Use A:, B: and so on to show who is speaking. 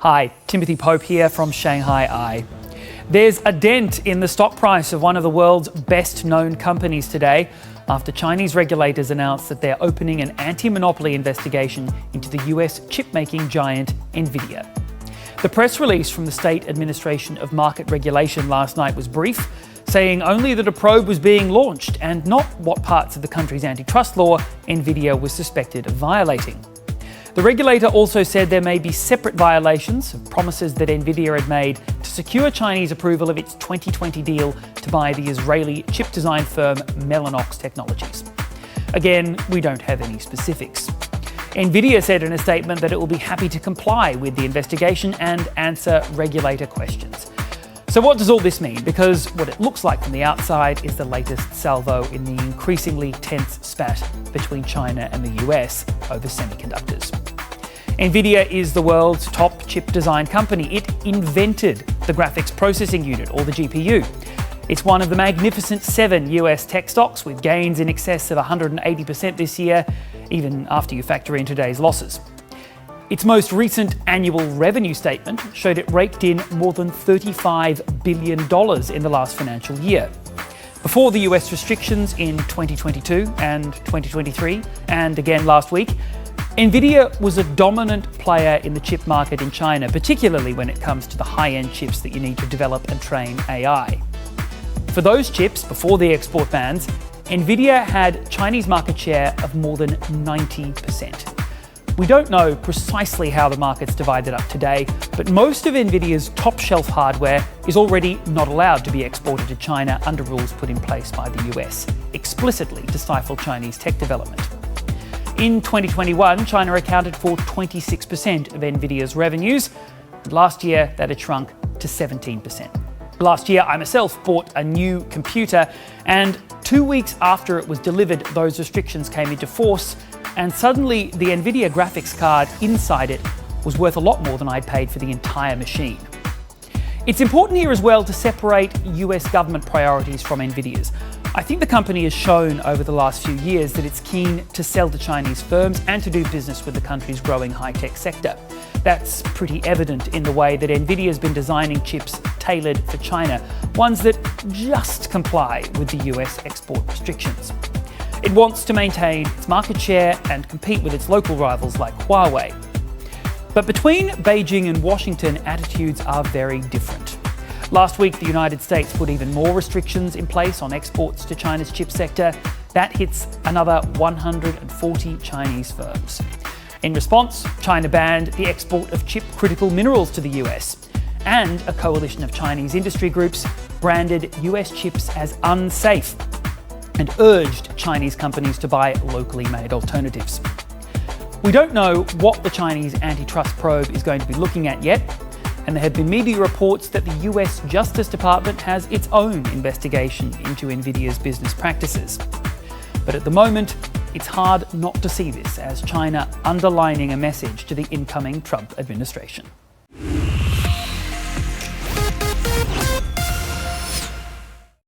A: Hi, Timothy Pope here from Shanghai Eye. There's a dent in the stock price of one of the world's best-known companies today after Chinese regulators announced that they're opening an anti-monopoly investigation into the US chip-making giant Nvidia. The press release from the State Administration of Market Regulation last night was brief, saying only that a probe was being launched and not what parts of the country's antitrust law Nvidia was suspected of violating. The regulator also said there may be separate violations of promises that Nvidia had made to secure Chinese approval of its 2020 deal to buy the Israeli chip design firm Mellanox Technologies. Again, we don't have any specifics. Nvidia said in a statement that it will be happy to comply with the investigation and answer regulator questions. So what does all this mean? Because what it looks like from the outside is the latest salvo in the increasingly tense spat between China and the US over semiconductors. Nvidia is the world's top chip design company. It invented the graphics processing unit, or the GPU. It's one of the magnificent 7 US tech stocks with gains in excess of 180% this year, even after you factor in today's losses. Its most recent annual revenue statement showed it raked in more than $35 billion in the last financial year. Before the US restrictions in 2022 and 2023, and again last week, Nvidia was a dominant player in the chip market in China, particularly when it comes to the high-end chips that you need to develop and train AI. For those chips, before the export bans, Nvidia had Chinese market share of more than 90%. We don't know precisely how the market's divided up today, but most of Nvidia's top-shelf hardware is already not allowed to be exported to China under rules put in place by the US, explicitly to stifle Chinese tech development. In 2021, China accounted for 26% of Nvidia's revenues, and last year that had shrunk to 17%. Last year, I myself bought a new computer, and 2 weeks after it was delivered, those restrictions came into force, and suddenly the Nvidia graphics card inside it was worth a lot more than I'd paid for the entire machine. It's important here as well to separate US government priorities from Nvidia's. I think the company has shown over the last few years that it's keen to sell to Chinese firms and to do business with the country's growing high-tech sector. That's pretty evident in the way that Nvidia has been designing chips tailored for China, ones that just comply with the US export restrictions. It wants to maintain its market share and compete with its local rivals like Huawei. But between Beijing and Washington, attitudes are very different. Last week, the United States put even more restrictions in place on exports to China's chip sector. That hits another 140 Chinese firms. In response, China banned the export of chip-critical minerals to the US, and a coalition of Chinese industry groups branded US chips as unsafe and urged Chinese companies to buy locally made alternatives. We don't know what the Chinese antitrust probe is going to be looking at yet, and there have been media reports that the US Justice Department has its own investigation into Nvidia's business practices. But at the moment, it's hard not to see this as China underlining a message to the incoming Trump administration.